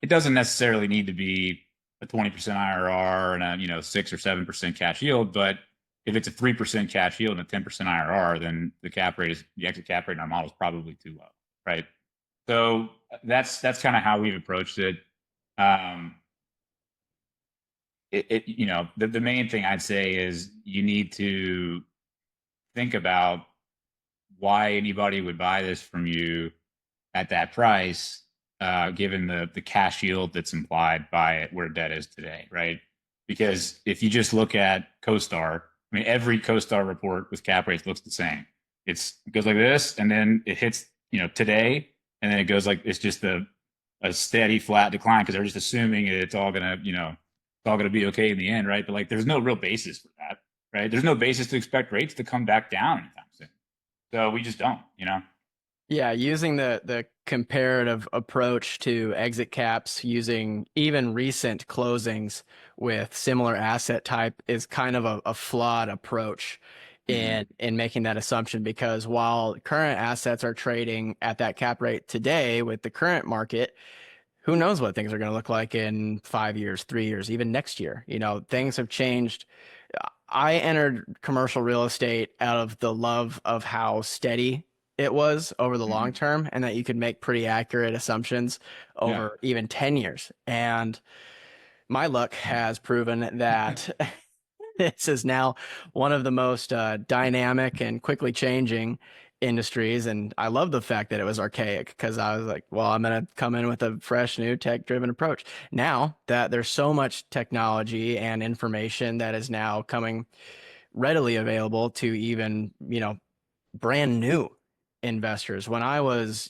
B: it doesn't necessarily need to be a 20% IRR and a 6 or 7% cash yield, but if it's a 3% cash yield and a 10% IRR, then the exit cap rate in our model is probably too low, right? So that's kind of how we've approached it. Um, the main thing I'd say is you need to think about why anybody would buy this from you at that price, given the cash yield that's implied by it where debt is today, right? Because if you just look at CoStar, I mean, every CoStar report with cap rates looks the same. It goes like this, and then it hits today, and then it goes like it's just a steady flat decline because they're just assuming it's all gonna it's all gonna be okay in the end, right? But like, there's no real basis for that, right? There's no basis to expect rates to come back down anytime soon. So we just don't.
A: Yeah, using the comparative approach to exit caps, using even recent closings with similar asset type is kind of a flawed approach
B: Mm-hmm.
A: in making that assumption, because while current assets are trading at that cap rate today with the current market, who knows what things are going to look like in 5 years, 3 years, even next year. Things have changed. I entered commercial real estate out of the love of how steady it was over the long
B: Mm-hmm.
A: term, and that you could make pretty accurate assumptions
B: Yeah.
A: over even 10 years. And my luck has proven that this is now one of the most dynamic and quickly changing industries. And I love the fact that it was archaic, because I was like, well, I'm going to come in with a fresh, new tech driven approach. Now that there's so much technology and information that is now coming readily available to even, brand new investors. When I was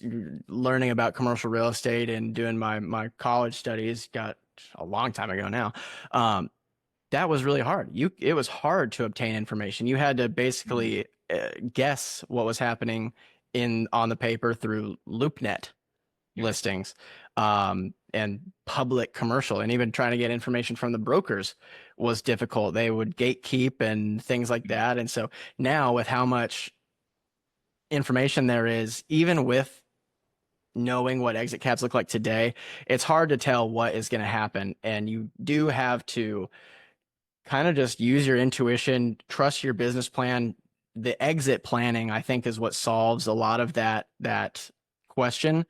A: learning about commercial real estate and doing my college studies, got a long time ago now. Um, that was really hard. It was hard to obtain information. You had to
B: Mhm.
A: basically guess what was happening in on the paper through LoopNet
B: Yep.
A: listings, and public commercial, and even trying to get information from the brokers was difficult. They would gatekeep and things like
B: Mhm.
A: that. And so now with how much information there is, even with knowing what exit caps look like today, it's hard to tell what is going to happen. And you do have to kind of just use your intuition, trust your business plan. The exit planning, I think, is what solves a lot of that question.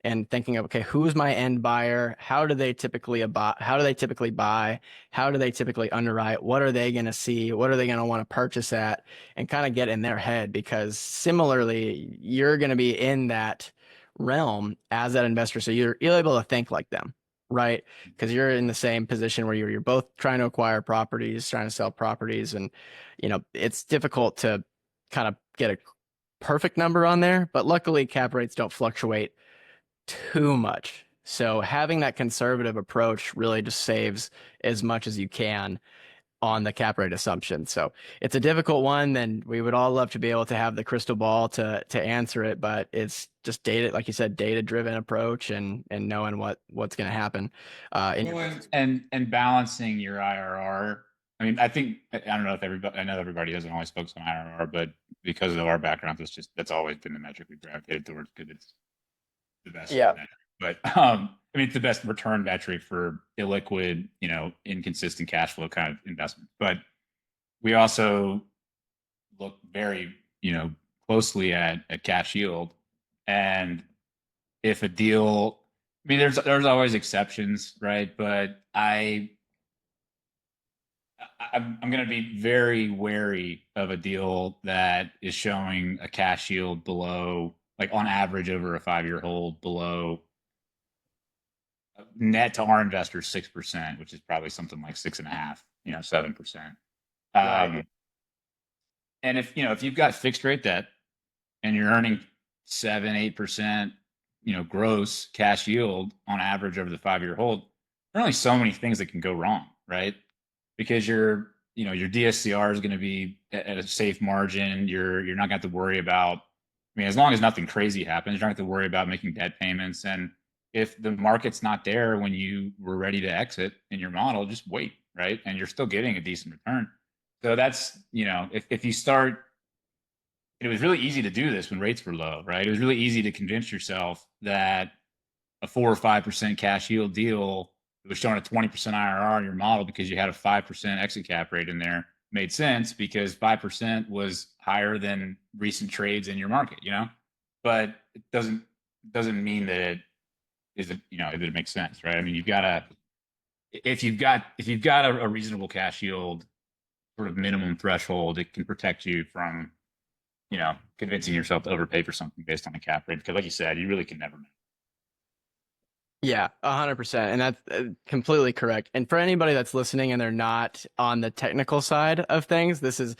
A: And thinking of, okay, who's my end buyer? How do they typically buy? How do they typically underwrite? What are they going to see? What are they going to want to purchase at? And kind of get in their head, because similarly, you're going to be in that realm as that investor. So you're able to think like them, right? Because you're in the same position where you're both trying to acquire properties, trying to sell properties, and it's difficult to kind of get a perfect number on there, but luckily cap rates don't fluctuate too much. So having that conservative approach really just saves as much as you can on the cap rate assumption. So it's a difficult one, and we would all love to be able to have the crystal ball to answer it, but it's just data, like you said, data driven approach, and knowing what's going to happen in your
B: Well,
A: business.
B: and balancing your IRR. I mean, I think I don't know if everybody. I know everybody doesn't always focus on IRR, but because of our backgrounds, that's always been the metric we gravitated towards because it's the best
A: Yeah.
B: metric. But I mean, it's the best return metric for illiquid, inconsistent cash flow kind of investment. But we also look very, closely at cash yield, and if a deal, I mean, there's always exceptions, right? But I'm going to be very wary of a deal that is showing a cash yield below, like on average over a 5-year hold, below net to our investors 6%, which is probably something like 6.5, 7%.
A: Right.
B: Um, and if you've got fixed rate debt and you're earning 7-8%, gross cash yield on average over the 5-year hold, there are only so many things that can go wrong, right? Because your DSCR is going to be at a safe margin. You're not going to have to worry about. I mean, as long as nothing crazy happens, you're not going to have to worry about making debt payments. And if the market's not there when you were ready to exit in your model, just wait, right? And you're still getting a decent return. So that's if you start, it was really easy to do this when rates were low, right? It was really easy to convince yourself that a 4 or 5% cash yield deal that was showing a 20% IRR in your model because you had a 5% exit cap rate in there made sense because 5% was higher than recent trades in your market, but it doesn't mean that it is, that it makes sense, right? I mean, if you've got a reasonable cash yield sort of minimum threshold, it can protect you from, convincing yourself to overpay for something based on a cap rate. Because like you said, you really can never know.
A: Yeah, 100%. And that's completely correct. And for anybody that's listening and they're not on the technical side of things, this is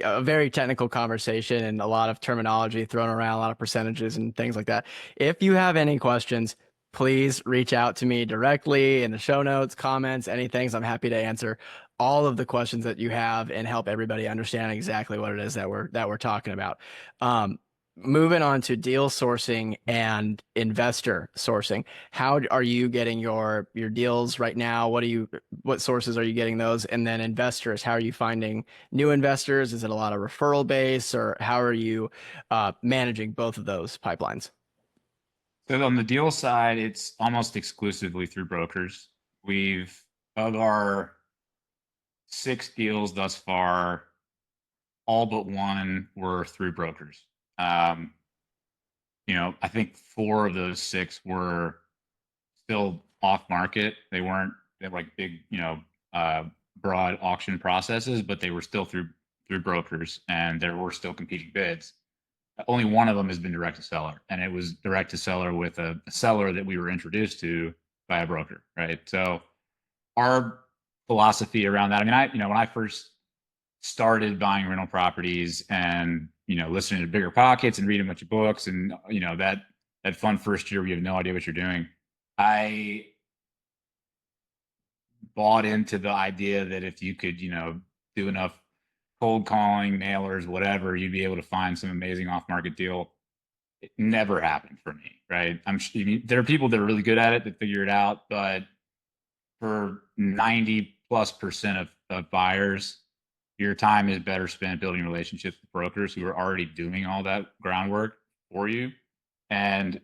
A: a very technical conversation and a lot of terminology thrown around, a lot of percentages and things like that. If you have any questions, please reach out to me directly in the show notes, comments, anything. I'm happy to answer all of the questions that you have and help everybody understand exactly what it is that we're talking about. Um, Moving on to deal sourcing and investor sourcing. How are you getting your deals right now? What sources are you getting those? And then investors, how are you finding new investors? Is it a lot of referral base, or how are you managing both of those pipelines?
B: So on the deal side, it's almost exclusively through brokers. We've of our 6 deals thus far, all but one were through brokers. Um, I think 4 of those 6 were still off market. They were like big, uh, broad auction processes, but they were still through brokers, and there were still competing bids. Only one of them has been direct to seller, and it was direct to seller with a seller that we were introduced to by a broker, right? So our philosophy around that, I mean, when I first started buying rental properties and listening to Bigger Pockets and reading a bunch of books, and that fun first year where you have no idea what you're doing, I bought into the idea that if you could, do enough cold calling, mailers, whatever, you'd be able to find some amazing off market deal. It never happened for me, right? There are people that are really good at it that figure it out, but for 90+% of buyers, your time is better spent building relationships with brokers who are already doing all that groundwork for you. And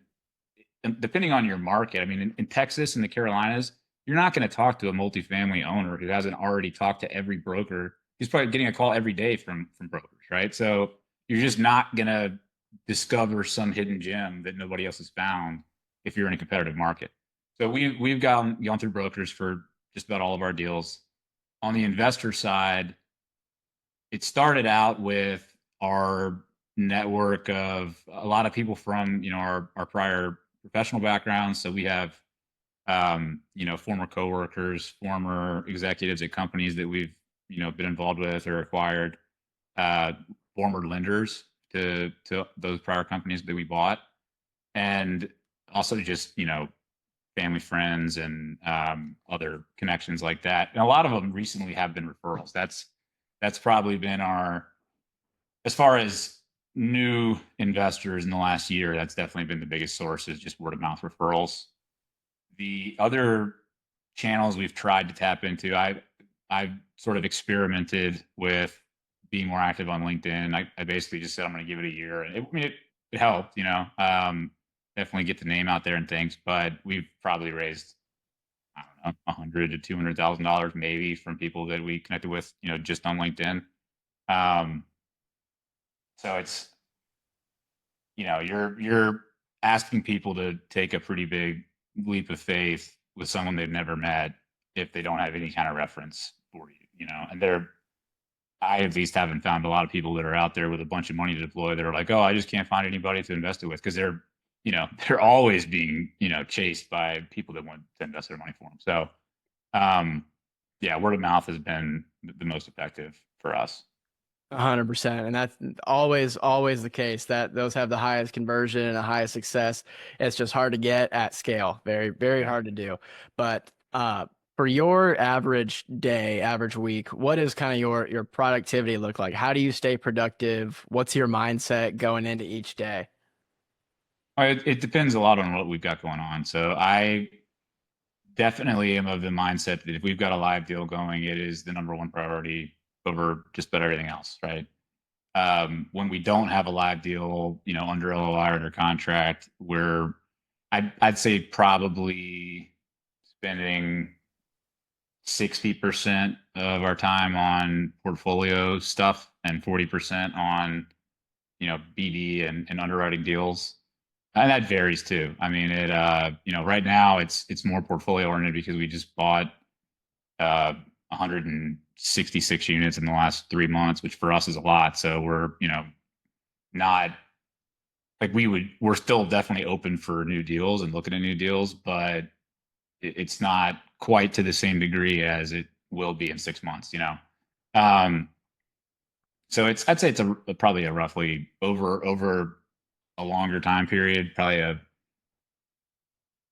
B: depending on your market, I mean, in Texas and the Carolinas, you're not going to talk to a multifamily owner who hasn't already talked to every broker. He's probably getting a call every day from brokers, right? So you're just not going to discover some hidden gem that nobody else has found if you're in a competitive market. So we've gone through brokers for just about all of our deals. On the investor side, it started out with our network of a lot of people from our prior professional backgrounds. So we have former coworkers, former executives at companies that we've been involved with or acquired, uh, former lenders to those prior companies that we bought, and also just family, friends, and other connections like that. And a lot of them recently have been referrals. That's probably been our, as far as new investors in the last year, that's definitely been the biggest source, is just word of mouth referrals. The other channels we've tried to tap into, I've sort of experimented with being more active on LinkedIn. I basically just said I'm going to give it a year, and it helped. Definitely get the name out there and things. But we've probably raised, I don't know, $100 to $200,000 maybe from people that we connected with, just on LinkedIn. Um, so it's you're asking people to take a pretty big leap of faith with someone they've never met if they don't have any kind of reference for you, and I at least haven't found a lot of people that are out there with a bunch of money to deploy that are like, oh, I just can't find anybody to invest it with, because they're always being, chased by people that want to invest their money for them. So, yeah, word of mouth has been the most effective for us.
A: 100%. And that's always the case, that those have the highest conversion and the highest success. It's just hard to get at scale. Very, very
B: Yeah.
A: hard to do. But for your average day, average week, what is kind of your productivity look like? How do you stay productive? What's your mindset going into each day?
B: It depends a lot on what we've got going on. So I definitely am of the mindset that if we've got a live deal going, it is the number one priority over just about everything else, right? When we don't have a live deal, under LOI or under contract, I'd say probably spending 60% of our time on portfolio stuff and 40% on, BD and underwriting deals. And that varies too. I mean, right now it's more portfolio oriented because we just bought 166 units in the last 3 months, which for us is a lot. So we're, not like we're still definitely open for new deals and looking at new deals, but it's not quite to the same degree as it will be in 6 months. Um, so I'd say it's probably a roughly over a longer time period,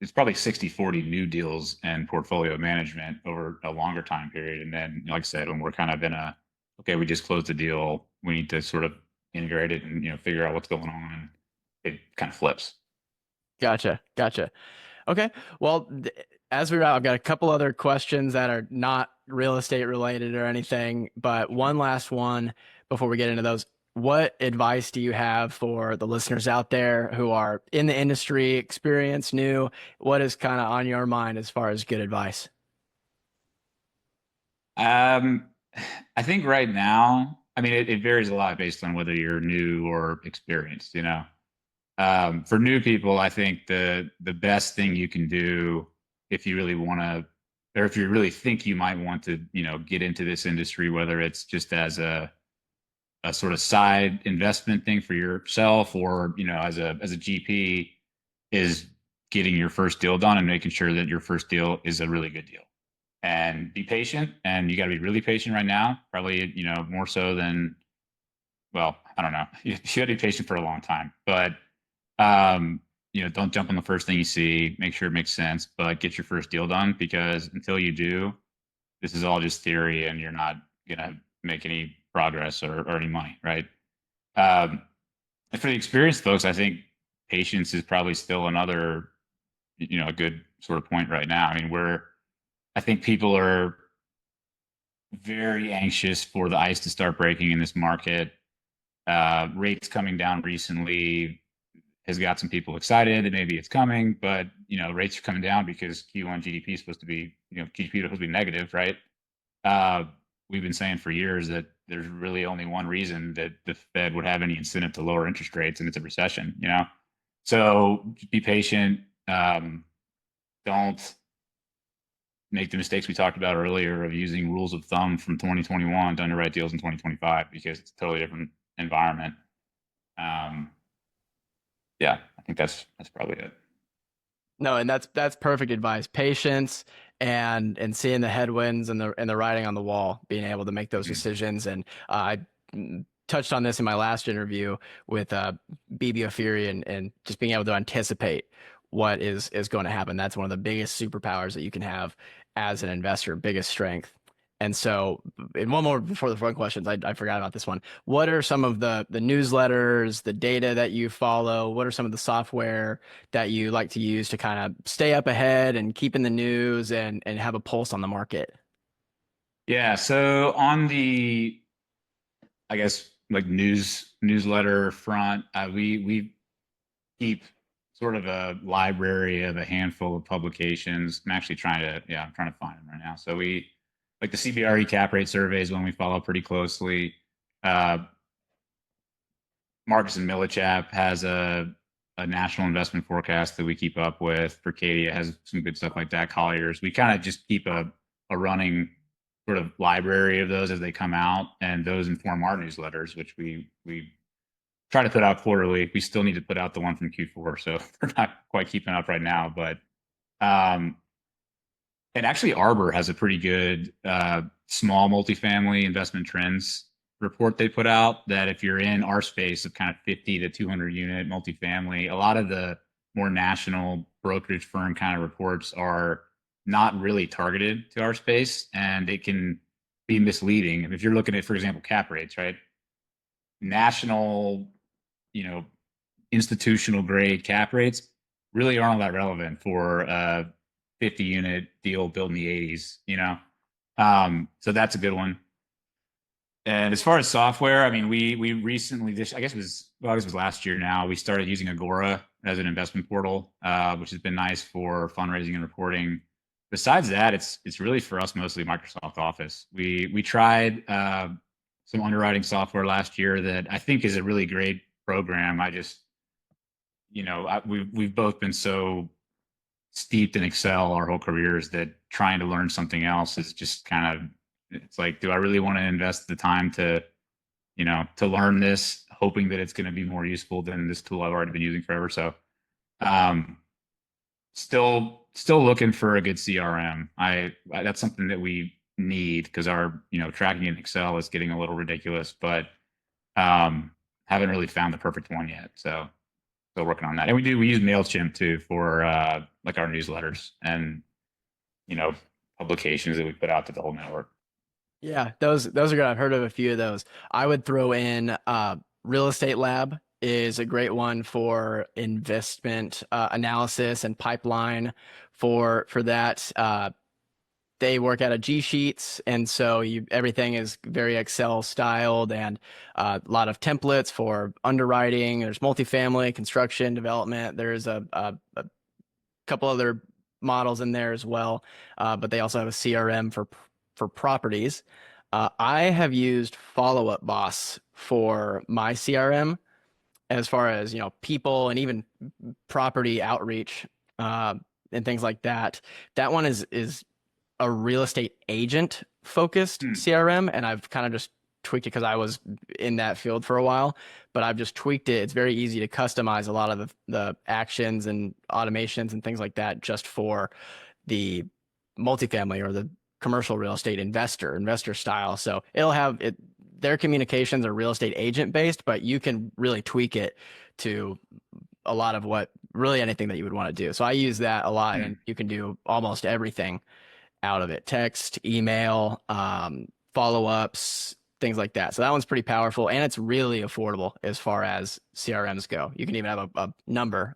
B: it's probably 60/40 new deals and portfolio management over a longer time period. And then, like I said, when we're kind of okay, we just closed the deal, we need to sort of integrate it and, figure out what's going on. It kind of flips.
A: Gotcha. Gotcha. Okay. Well, as we wrap, I've got a couple other questions that are not real estate related or anything, but one last one before we get into those. What advice do you have for the listeners out there who are in the industry, experienced, new? What is kind of on your mind as far as good advice?
B: Um, I think right now, I mean, it varies a lot based on whether you're new or experienced. For new people, I think the best thing you can do if you really want to, or if you really think you might want to, get into this industry, whether it's just as a sort of side investment thing for yourself or, as a GP, is getting your first deal done and making sure that your first deal is a really good deal. And be patient, and you got to be really patient right now, probably, more so than, well, I don't know. You got to be patient for a long time, but don't jump on the first thing you see. Make sure it makes sense, but get your first deal done, because until you do, this is all just theory and you're not going to make any progress or any money, right? Um, and for the experienced folks, I think patience is probably still another, a good sort of point right now. I mean, I think people are very anxious for the ice to start breaking in this market. Rates coming down recently has got some people excited that maybe it's coming, but rates are coming down because Q1 GDP is supposed to be, GDP is supposed to be negative, right? Uh, we've been saying for years that there's really only one reason that the Fed would have any incentive to lower interest rates, and it's a recession. So be patient. Don't make the mistakes we talked about earlier of using rules of thumb from 2021 to underwrite deals in 2025 because it's a totally different environment. Um, yeah, I think that's probably it.
A: No, and that's perfect advice. Patience and seeing the headwinds and the writing on the wall, being able to make those
B: Mhm.
A: decisions. And I touched on this in my last interview with BB O'Fury and just being able to anticipate what is going to happen. That's one of the biggest superpowers that you can have as an investor, biggest strength. And so, and one more before the front questions, I forgot about this one. What are some of the newsletters, the data that you follow? What are some of the software that you like to use to kind of stay up ahead and keep in the news and have a pulse on the market?
B: Yeah. So on the, I guess like newsletter front, we keep sort of a library of a handful of publications. I'm trying to find them right now. So we like the CBRE cap rate surveys when we follow pretty closely. Uh, Marcus and Millichap has a national investment forecast that we keep up with. Berkadia has some good stuff like that. Colliers. We kind of just keep a running sort of library of those as they come out, and those inform our newsletters, which we try to put out quarterly. We still need to put out the one from Q4, so we're not quite keeping up right now. But um, and actually, Arbor has a pretty good small multifamily investment trends report they put out. That if you're in our space of kind of 50 to 200 unit multifamily, a lot of the more national brokerage firm kind of reports are not really targeted to our space, and it can be misleading. If you're looking at, for example, cap rates, right? National, you know, institutional grade cap rates really aren't all that relevant for a 50 unit deal built in the 80s. So that's a good one. And as far as software, I mean, we recently, this I guess it was, well, this was last year now, we started using Agora as an investment portal, which has been nice for fundraising and reporting. Besides that, it's really for us mostly Microsoft Office. We tried some underwriting software last year that I think is a really great program. I just, we've both been so steeped in Excel our whole careers that trying to learn something else is just kind of, it's like, do I really want to invest the time to learn this, hoping that it's going to be more useful than this tool I've already been using forever. So, um, still looking for a good CRM. That's something that we need because our, tracking in Excel is getting a little ridiculous, but, haven't really found the perfect one yet. So still working on that. And we use MailChimp too for like our newsletters and you know publications that we put out to the whole network.
A: Yeah, those are good. I've heard of a few of those. I would throw in Real Estate Lab is a great one for investment analysis and pipeline for that. They work out of G Sheets, and so everything is very Excel styled and a lot of templates for underwriting. There's multifamily, construction, development. There's a couple other models in there as well, but they also have a CRM for properties. I have used Follow Up Boss for my CRM as far as people and even property outreach and things like that. That one is a real estate agent focused
B: Hmm.
A: CRM, and I've kind of just tweaked it because I was in that field for a while, but I've just tweaked it. It's very easy to customize a lot of the actions and automations and things like that just for the multifamily or the commercial real estate investor style. So it'll have it. Their communications are real estate agent based, but you can really tweak it to a lot of what really anything that you would want to do. So I use that a lot,
B: Hmm.
A: and you can do almost everything out of it: text, email, follow-ups, things like that. So that one's pretty powerful, and it's really affordable as far as CRMs go. You can even have a number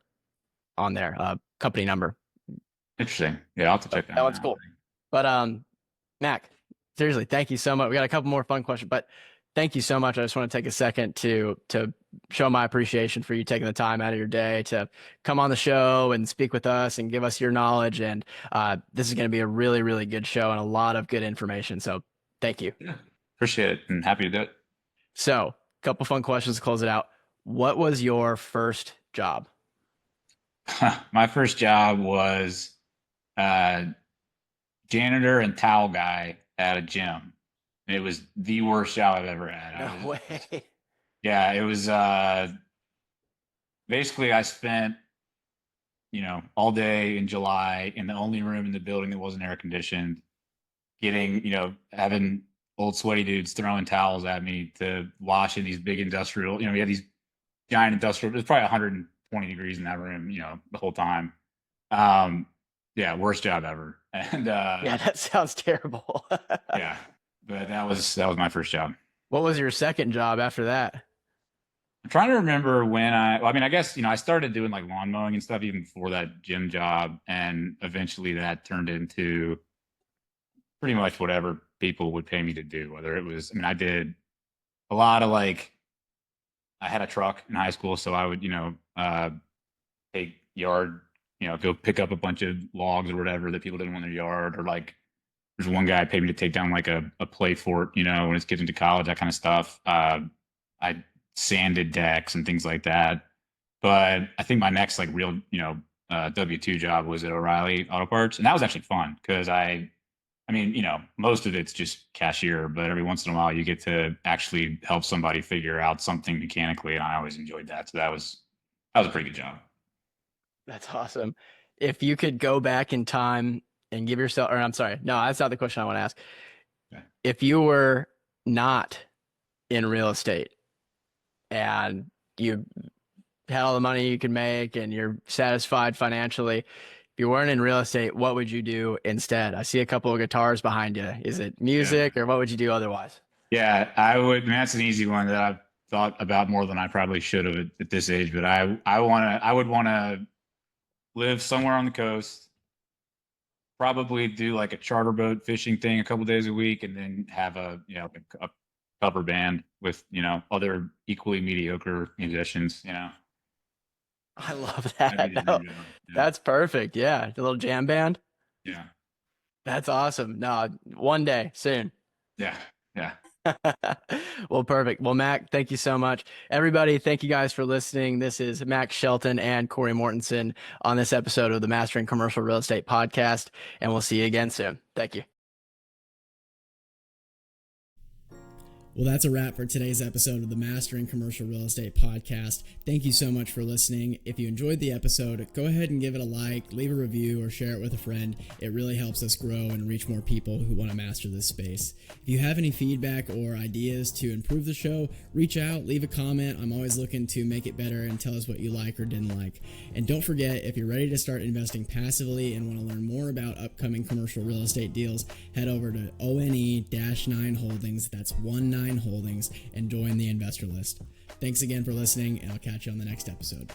A: on there, a company number.
B: Interesting. Yeah, I'll have to
A: So
B: check that
A: that
B: one
A: one's
B: out.
A: cool. But Mac, seriously, thank you so much. We got a couple more fun questions, but thank you so much. I just want to take a second to show my appreciation for you taking the time out of your day to come on the show and speak with us and give us your knowledge. And this is going to be a really, really good show and a lot of good information. So thank you.
B: Yeah. Appreciate it and happy to do it.
A: So, a couple fun questions to close it out. What was your first job?
B: My first job was uh, janitor and towel guy at a gym. And it was the worst job I've ever had.
A: No way.
B: Yeah, it was basically I spent, all day in July in the only room in the building that wasn't air conditioned, getting, having old sweaty dudes throwing towels at me to wash in these big industrial, we had these giant industrial, it was probably 120 degrees in that room, the whole time. Um, yeah, worst job ever. And
A: Yeah, that sounds terrible.
B: yeah, but that was my first job.
A: What was your second job after that?
B: I'm trying to remember when I mean, I guess, I started doing like lawn mowing and stuff even before that gym job. And eventually that turned into pretty much whatever people would pay me to do, whether it was, I mean, I did a lot of like, I had a truck in high school. So I would, take yard, go pick up a bunch of logs or whatever that people didn't want in their yard. Or like, there's one guy paid me to take down like a play fort, when his kids into college, that kind of stuff. I sanded decks and things like that. But I think my next like real, W-2 job was at O'Reilly Auto Parts. And that was actually fun because I mean, most of it's just cashier, but every once in a while you get to actually help somebody figure out something mechanically. And I always enjoyed that. So that was a pretty good job.
A: That's awesome. If you could go back in time and give yourself, or I'm sorry, no, that's not the question I want to ask.
B: Okay.
A: If you were not in real estate and you had all the money you could make and you're satisfied financially, if you weren't in real estate, what would you do instead? I see a couple of guitars behind you. Is it
B: Yeah.
A: music or what would you do otherwise?
B: Yeah, I would. And that's an easy one that I've thought about more than I probably should have at this age. But I would want to live somewhere on the coast, probably do like a charter boat fishing thing a couple days a week, and then have a cover band with other equally mediocre musicians.
A: I love
B: That'd
A: that.
B: be the
A: No,
B: dream job. Yeah,
A: that's perfect. Yeah. The little jam band.
B: yeah,
A: That's awesome. No, one day soon.
B: yeah, yeah.
A: Well, perfect. Well, Mac, thank you so much. Everybody, thank you guys for listening. This is Mac Shelton and Cory Mortensen on this episode of the Mastering Commercial Real Estate Podcast, and we'll see you again soon. Thank you. Well, that's a wrap for today's episode of the Mastering Commercial Real Estate Podcast. Thank you so much for listening. If you enjoyed the episode, go ahead and give it a like, leave a review, or share it with a friend. It really helps us grow and reach more people who want to master this space. If you have any feedback or ideas to improve the show, reach out, leave a comment. I'm always looking to make it better and tell us what you like or didn't like. And don't forget, if you're ready to start investing passively and want to learn more about upcoming commercial real estate deals, head over to ONE-9 Holdings. That's 19 Holdings, and join the investor list. Thanks again for listening, and I'll catch you on the next episode.